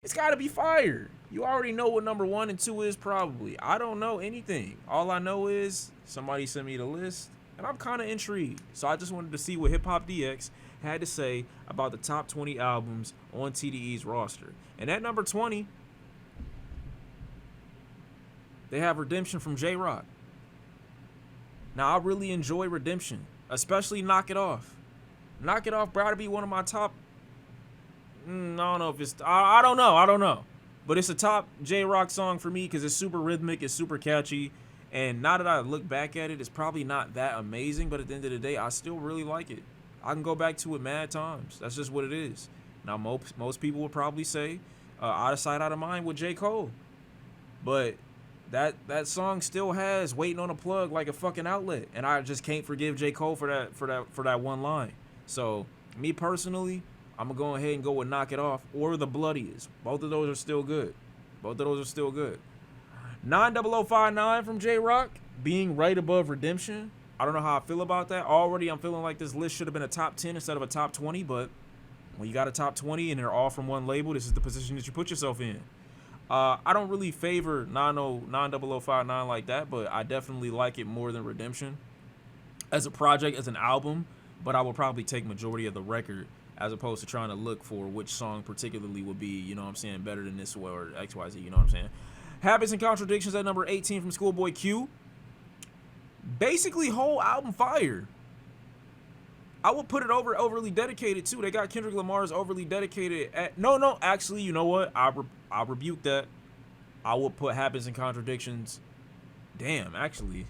It's got to be fire. You already know what number 1 and 2 is probably. I don't know anything. All I know is somebody sent me the list, and I'm kind of intrigued. So I just wanted to see what Hip Hop DX had to say about the top 20 albums on TDE's roster. And at number 20, they have Redemption from J-Rock. Now, I really enjoy Redemption, especially Knock It Off. Knock It Off, bro, to be one of my top. I don't know if it's. I don't know. But it's a top J-Rock song for me because it's super rhythmic, it's super catchy. And now that I look back at it, it's probably not that amazing. But at the end of the day, I still really like it. I can go back to it mad times. That's just what it is. Now, most people would probably say Out of Sight, Out of Mind with J. Cole. But that song still has Waiting on a Plug like a fucking outlet, and I just can't forgive J. Cole for that one line. So me personally, I'm gonna go ahead and go with Knock It Off or The Bloodiest. Both of those are still good. 90059 from J-Rock being right above Redemption. I don't know how I feel about that. Already I'm feeling like this list should have been a top 10 instead of a top 20, but when you got a top 20 and they're all from one label, this is the position that you put yourself in. I don't really favor 90059 like that, but I definitely like it more than Redemption as a project, as an album. But I would probably take majority of the record as opposed to trying to look for which song particularly would be, you know what I'm saying, better than this or XYZ, you know what I'm saying. Habits and Contradictions at number 18 from Schoolboy Q. Basically, whole album fire. I would put it over Overly Dedicated too. They got Kendrick Lamar's Overly Dedicated at no, actually, you know what? I rebuke that. I would put Habits and Contradictions. Damn, actually.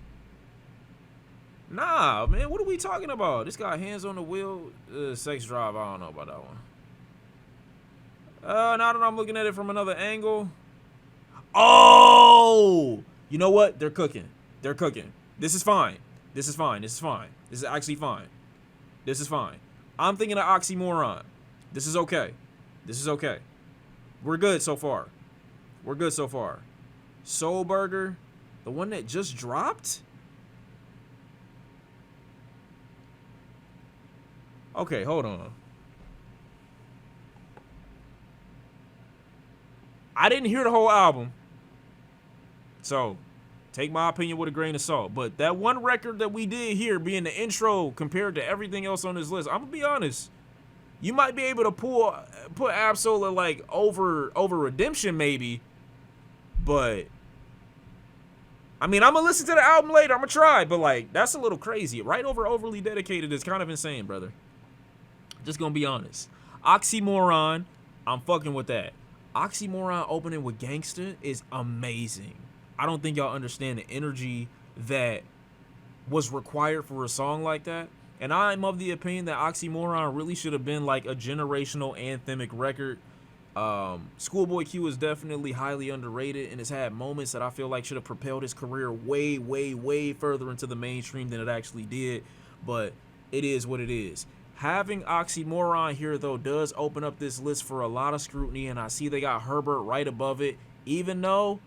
Nah, man, what are we talking about? This guy Hands on the Wheel, Sex Drive. I don't know about that one. Now that I'm looking at it from another angle. Oh, you know what? They're cooking. This is fine. This is actually fine. This is fine. I'm thinking of Oxymoron. This is okay. We're good so far. Soul Burger, the one that just dropped? Okay, hold on. I didn't hear the whole album, so take my opinion with a grain of salt. But that one record that we did here being the intro compared to everything else on this list, I'm gonna be honest. You might be able to put Absol like over Redemption maybe, but I mean I'm gonna listen to the album later. I'm gonna try, but like that's a little crazy. Right over Overly Dedicated is kind of insane, brother. Just gonna be honest. Oxymoron, I'm fucking with that. Oxymoron opening with Gangsta is amazing. I don't think y'all understand the energy that was required for a song like that. And I'm of the opinion that Oxymoron really should have been like a generational anthemic record. Schoolboy Q is definitely highly underrated and has had moments that I feel like should have propelled his career way, way, way further into the mainstream than it actually did. But it is what it is. Having Oxymoron here, though, does open up this list for a lot of scrutiny, and I see they got Herbert right above it. Even though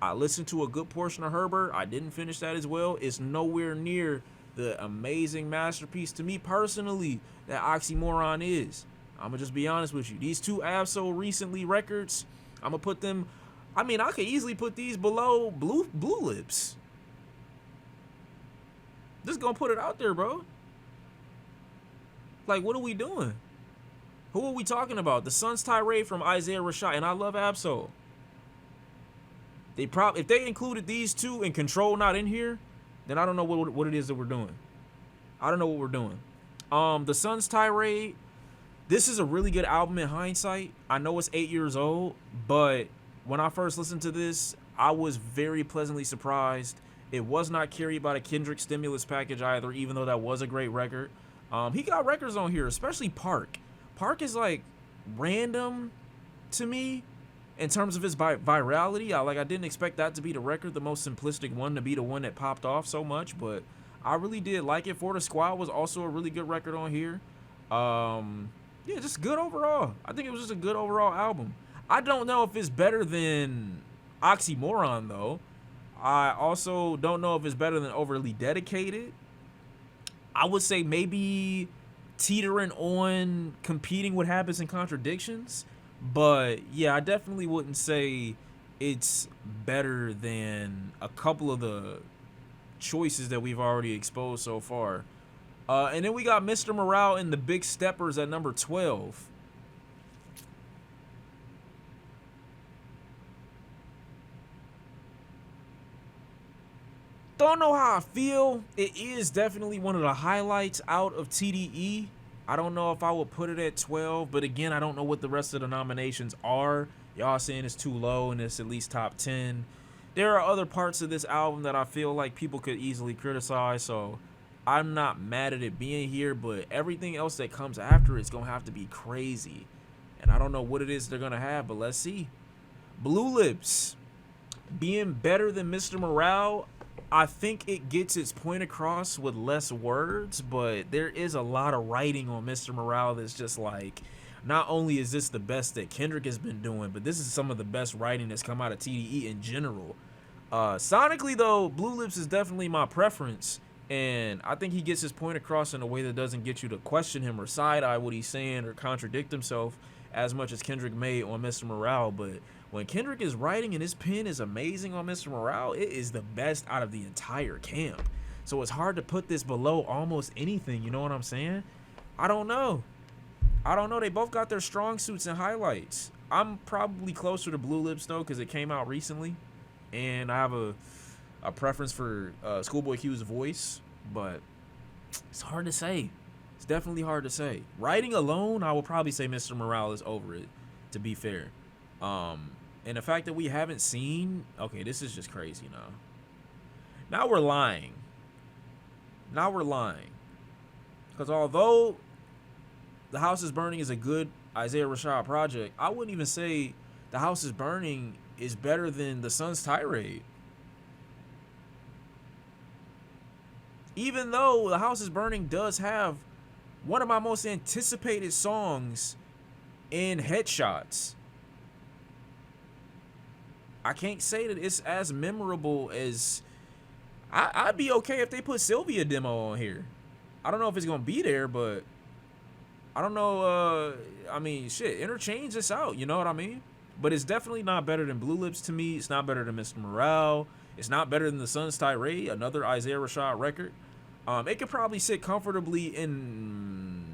I listened to a good portion of Herbert, I didn't finish that as well. It's nowhere near the amazing masterpiece to me personally that Oxymoron is. I'm going to just be honest with you. These two Absol recently records, I'm going to put them, I mean, I could easily put these below Blue Lips. Just going to put it out there, bro. Like, what are we doing? Who are we talking about? The Sun's Tirade from Isaiah Rashad, and I love Absol. If they included these two and Control not in here, then I don't know what it is that we're doing. I don't know what we're doing. The Sun's Tirade, this is a really good album in hindsight. I know it's 8 years old, but when I first listened to this, I was very pleasantly surprised. It was not carried by the Kendrick Stimulus package either, even though that was a great record. He got records on here, especially Park. Park is like random to me in terms of its virality. I didn't expect that to be the record, the most simplistic one, to be the one that popped off so much, but I really did like it. For the Squad was also a really good record on here. Yeah, just good overall. I think it was just a good overall album. I don't know if it's better than Oxymoron, though. I also don't know if it's better than Overly Dedicated. I would say maybe teetering on competing with Habits and Contradictions. But yeah, I definitely wouldn't say it's better than a couple of the choices that we've already exposed so far. And then we got Mr. Morale and the Big Steppers at number 12. Don't know how I feel. It is definitely one of the highlights out of TDE. I don't know if I would put it at 12, but again, I don't know what the rest of the nominations are. Y'all saying it's too low and it's at least top 10. There are other parts of this album that I feel like people could easily criticize, so I'm not mad at it being here, but everything else that comes after it's going to have to be crazy. And I don't know what it is they're going to have, but let's see. Blue Lips being better than Mr. Morale, I think it gets its point across with less words, but there is a lot of writing on Mr. Morale that's just like, not only is this the best that Kendrick has been doing, but this is some of the best writing that's come out of TDE in general. Sonically, though, Blue Lips is definitely my preference, and I think he gets his point across in a way that doesn't get you to question him or side-eye what he's saying or contradict himself as much as Kendrick made on Mr. Morale, but when Kendrick is writing and his pen is amazing on Mr. Morale, it is the best out of the entire camp. So it's hard to put this below almost anything, you know what I'm saying? I don't know. They both got their strong suits and highlights. I'm probably closer to Blue Lips, though, because it came out recently. And I have a preference for Schoolboy Q's voice. But it's hard to say. It's definitely hard to say. Writing alone, I will probably say Mr. Morale is over it, to be fair. And the fact that we haven't seen... Okay, this is just crazy now. Now we're lying. Because although The House is Burning is a good Isaiah Rashad project, I wouldn't even say The House is Burning is better than The Sun's Tirade. Even though The House is Burning does have one of my most anticipated songs in Headshots, I can't say that it's as memorable as... I'd be okay if they put Sylvia demo on here. I don't know if it's going to be there, but I don't know. I mean, shit, interchange this out. You know what I mean? But it's definitely not better than Blue Lips to me. It's not better than Mr. Morale. It's not better than The Sun's Tirade, another Isaiah Rashad record. It could probably sit comfortably in...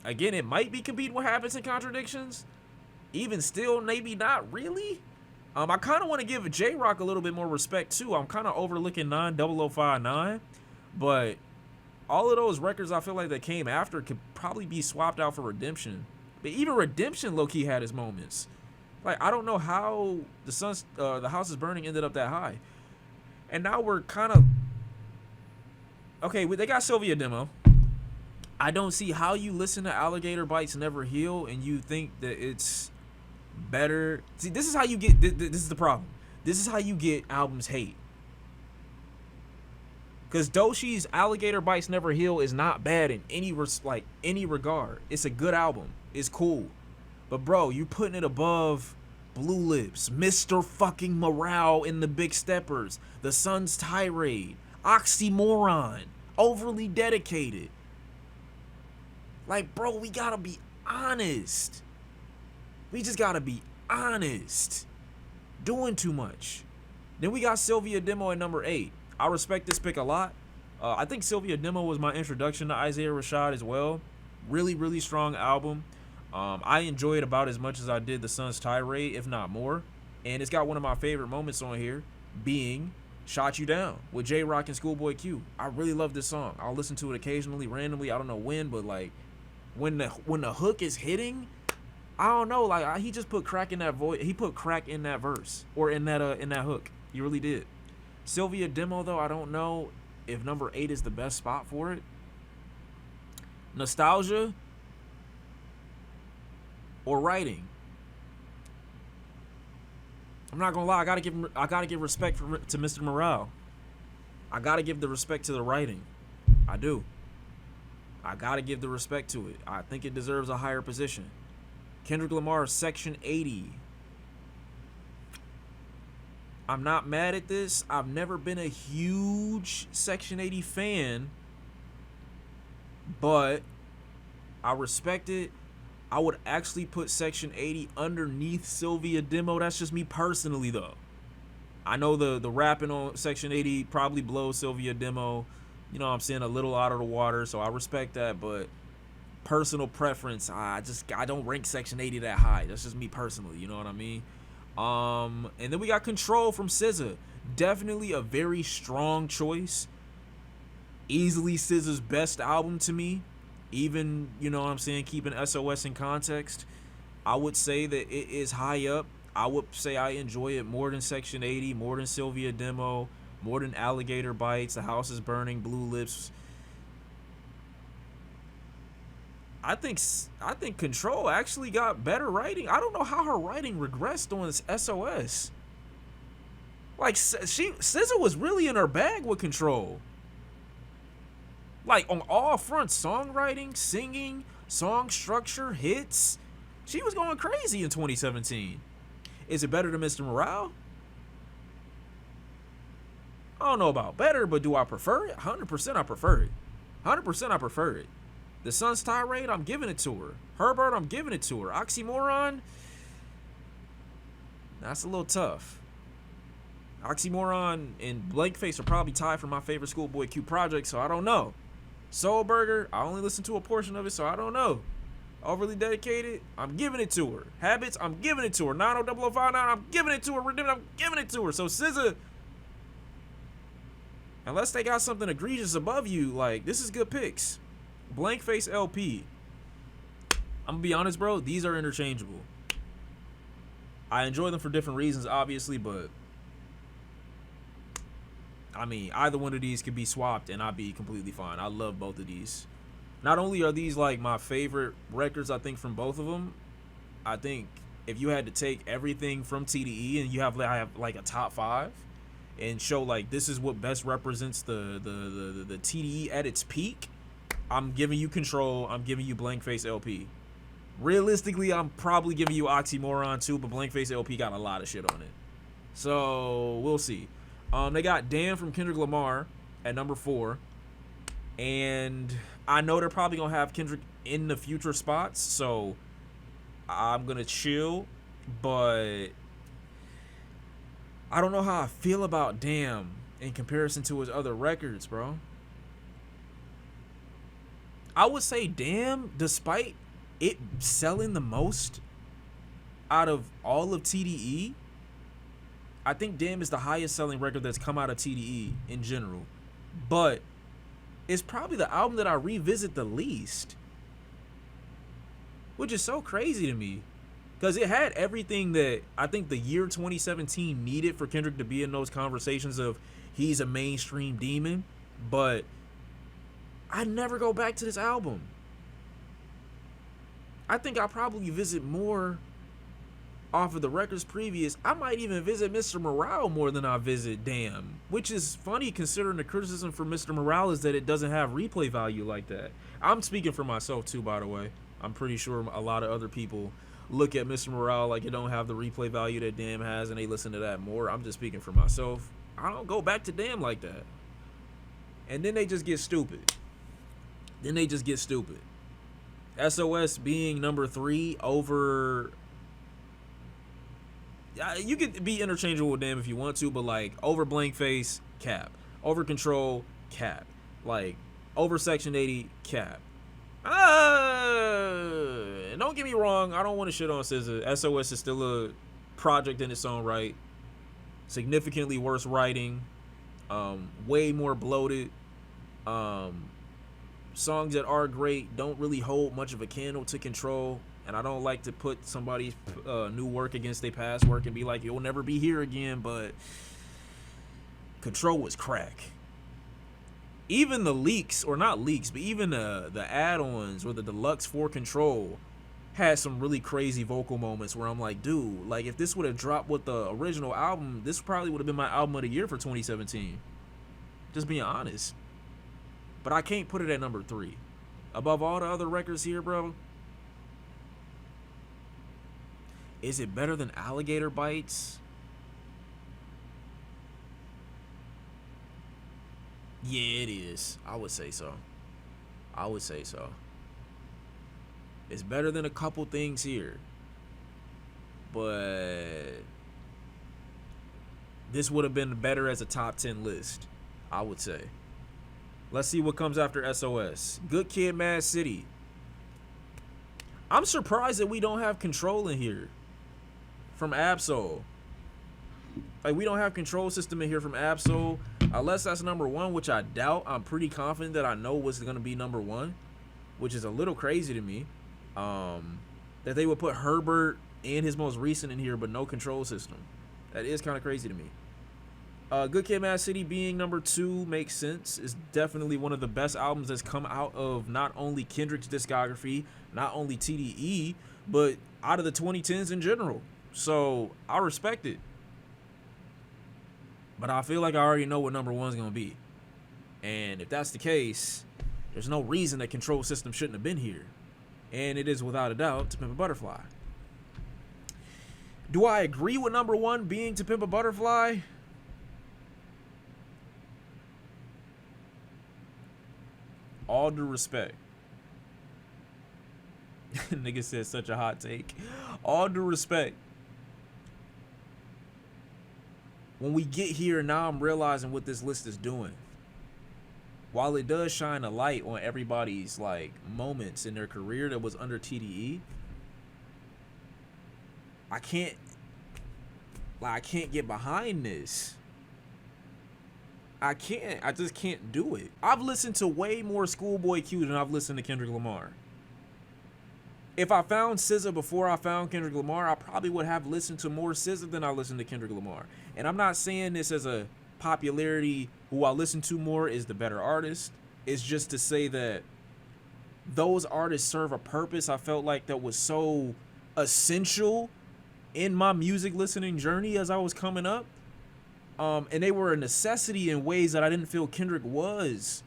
Again, it might be competing with Habits and Contradictions. Even still, maybe not really. I kind of want to give J-Rock a little bit more respect, too. I'm kind of overlooking 90059. But all of those records I feel like that came after could probably be swapped out for Redemption. But even Redemption low-key had its moments. Like, I don't know how The House is Burning ended up that high. And now we're kind of... Okay, they got Sylvia demo. I don't see how you listen to Alligator Bites Never Heal and you think that it's better. See, this is how you get... This is the problem. This is how you get albums hate. Because Doshi's Alligator Bites Never Heal is not bad in any regard. It's a good album. It's cool. But, bro, you putting it above Blue Lips, Mr. fucking Morale in the Big Steppers, The Sun's Tirade, Oxymoron, Overly Dedicated. Like, bro, we gotta be honest. We just gotta be honest. Doing too much. Then we got Sylvia Demo at number 8. I respect this pick a lot. I think Sylvia Demo was my introduction to Isaiah Rashad as well. Really, really strong album. I enjoy it about as much as I did The Sun's Tirade, if not more. And it's got one of my favorite moments on here, being Shot You Down with J-Rock and Schoolboy Q. I really love this song. I'll listen to it occasionally, randomly. I don't know when, but like when the hook is hitting, I don't know. Like he just put crack in that voice. He put crack in that verse or in that hook. He really did. Sylvia Demo though, I don't know if number 8 is the best spot for it. Nostalgia or Writing. I'm not gonna lie. I gotta give respect to Mr. Morale. I gotta give the respect to the writing. I do. I gotta give the respect to it. I think it deserves a higher position. Kendrick Lamar, Section 80. I'm not mad at this. I've never been a huge Section 80 fan, but I respect it. I would actually put Section 80 underneath Sylvia Demo. That's just me personally, though. I know the rapping on Section 80 probably blows Sylvia Demo, you know what I'm saying, a little out of the water, so I respect that, but personal preference, I don't rank Section 80 that high. That's just me personally, you know what I mean? And then we got Control from SZA. Definitely a very strong choice. Easily SZA's best album to me. Even, you know what I'm saying, keeping SOS in context, I would say that it is high up. I would say I enjoy it more than Section 80, more than Sylvia Demo, more than Alligator Bites, The House is Burning, Blue Lips. I think Control actually got better writing. I don't know how her writing regressed on this SOS. Like, SZA was really in her bag with Control. Like, on all fronts, songwriting, singing, song structure, hits. She was going crazy in 2017. Is it better than Mr. Morale? I don't know about better, but do I prefer it? 100% I prefer it. 100% I prefer it. The Sun's Tirade, I'm giving it to her. Herbert, I'm giving it to her. Oxymoron, that's a little tough. Oxymoron and Blankface are probably tied for my favorite Schoolboy Q project, so I don't know. Soul Burger, I only listened to a portion of it, so I don't know. Overly Dedicated, I'm giving it to her. Habits, I'm giving it to her. 90059, I'm giving it to her. Redemption, I'm giving it to her. So SZA, unless they got something egregious above you, like, this is good picks. Blankface LP, I'm gonna be honest, bro, these are interchangeable. I enjoy them for different reasons, obviously, but I mean, either one of these could be swapped and I'd be completely fine. I love both of these. Not only are these like my favorite records, I think, from both of them, I think if you had to take everything from TDE and you have like a top 5 and show like this is what best represents the TDE at its peak, I'm giving you Control, I'm giving you Blankface LP. Realistically, I'm probably giving you Oxymoron too, but Blankface LP got a lot of shit on it. So we'll see. They got Damn from Kendrick Lamar at number 4. And I know they're probably going to have Kendrick in the future spots, so I'm going to chill. But I don't know how I feel about Damn in comparison to his other records, bro. I would say Damn, despite it selling the most out of all of TDE, I think Damn is the highest selling record that's come out of TDE in general. But it's probably the album that I revisit the least, which is so crazy to me, because it had everything that I think the year 2017 needed for Kendrick to be in those conversations of he's a mainstream demon, but I never go back to this album. I think I'll probably visit more off of the records previous. I might even visit Mr. Morale more than I visit Damn, which is funny considering the criticism for Mr. Morale is that it doesn't have replay value like that. I'm speaking for myself too, by the way. I'm pretty sure a lot of other people look at Mr. Morale like it don't have the replay value that Damn has and they listen to that more. I'm just speaking for myself. I don't go back to Damn like that. And then they just get stupid. SOS being number 3 over... You could be interchangeable with Damn if you want to, but like over Blankface, cap. Over Control, cap. Like over Section 80, cap. Don't get me wrong, I don't want to shit on SZA. SOS is still a project in its own right. Significantly worse writing, way more bloated. Songs that are great don't really hold much of a candle to Control. And I don't like to put somebody's new work against their past work and be like, you'll never be here again, but Control was crack. Even the leaks, or not leaks, but even the add-ons or the deluxe for Control had some really crazy vocal moments where I'm like, dude, like if this would have dropped with the original album, this probably would have been my album of the year for 2017. Just being honest. But I can't put it at number 3. Above all the other records here, bro. Is it better than Alligator Bites? Yeah, it is. I would say so. I would say so. It's better than a couple things here, but this would have been better as a top 10 list, I would say. Let's see what comes after SOS. Good Kid, Mad City. I'm surprised that we don't have Control in here from Absol. Like, we don't have Control System in here from Absol, unless that's number one, which I doubt. I'm pretty confident that I know what's going to be number one, which is a little crazy to me. That they would put Herbert and his most recent in here, but no Control System. That is kind of crazy to me. Good Kid, Mad City being number two makes sense. It's definitely one of the best albums that's come out of not only Kendrick's discography, not only TDE, but out of the 2010s in general. So I respect it. But I feel like I already know what number one's going to be. And if that's the case, there's no reason that Control System shouldn't have been here. And it is without a doubt To Pimp a Butterfly. Do I agree with number one being To Pimp a Butterfly? All due respect. Nigga said such a hot take. All due respect. When we get here, now I'm realizing what this list is doing. While it does shine a light on everybody's like moments in their career that was under TDE, I can't get behind this. I just can't do it. I've listened to way more Schoolboy Q than I've listened to Kendrick Lamar. If I found SZA before I found Kendrick Lamar, I probably would have listened to more SZA than I listened to Kendrick Lamar. And I'm not saying this as a popularity, who I listen to more is the better artist. It's just to say that those artists serve a purpose I felt like that was so essential in my music listening journey as I was coming up. And they were a necessity in ways that I didn't feel Kendrick was.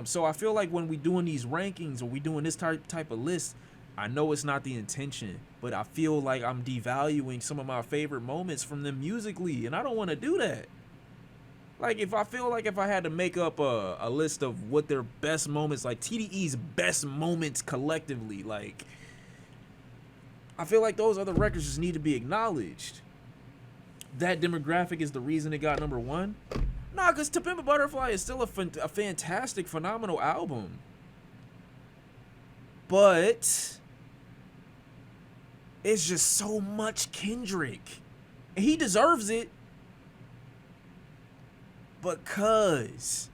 So I feel like when we doing these rankings or we doing this type of list, I know it's not the intention, but I feel like I'm devaluing some of my favorite moments from them musically, and I don't want to do that. Like, if I feel like if I had to make up a list of what their best moments, like TDE's best moments collectively, like, I feel like those other records just need to be acknowledged. That demographic is the reason it got number one? Nah, because To Pimp a Butterfly is still a fantastic, phenomenal album. But it's just so much Kendrick. And he deserves it. Because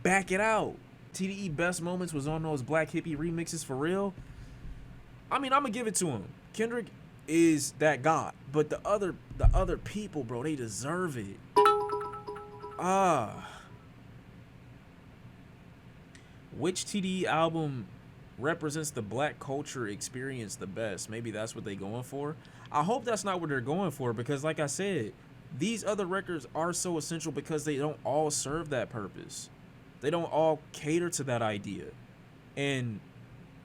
back it out. TDE best moments was on those Black Hippie remixes for real. I mean, I'm gonna give it to him. Kendrick is that god, but the other people, bro, they deserve it. Which TDE album represents the black culture experience the best? Maybe that's what they're going for. I hope that's not what they're going for, because like I said, these other records are so essential because they don't all serve that purpose. They don't all cater to that idea. And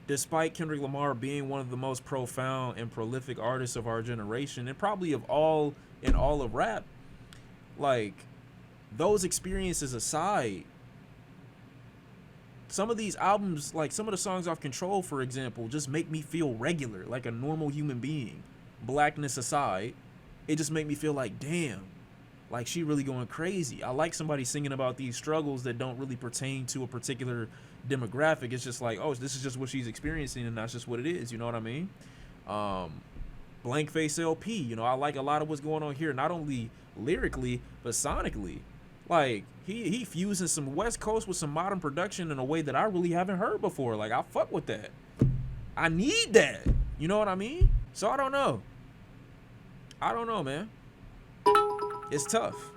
despite Kendrick Lamar being one of the most profound and prolific artists of our generation, and probably of all of rap, like, those experiences aside, some of these albums, like some of the songs off Control, for example, just make me feel regular, like a normal human being. Blackness aside, it just make me feel like, damn, like she really going crazy. I like somebody singing about these struggles that don't really pertain to a particular demographic. It's just like, oh, this is just what she's experiencing, and that's just what it is. You know what I mean? Blank Face LP, you know, I like a lot of what's going on here, not only lyrically, but sonically. Like, he fusing some West Coast with some modern production in a way that I really haven't heard before. Like, I fuck with that. I need that. You know what I mean? So I don't know. I don't know, man. It's tough.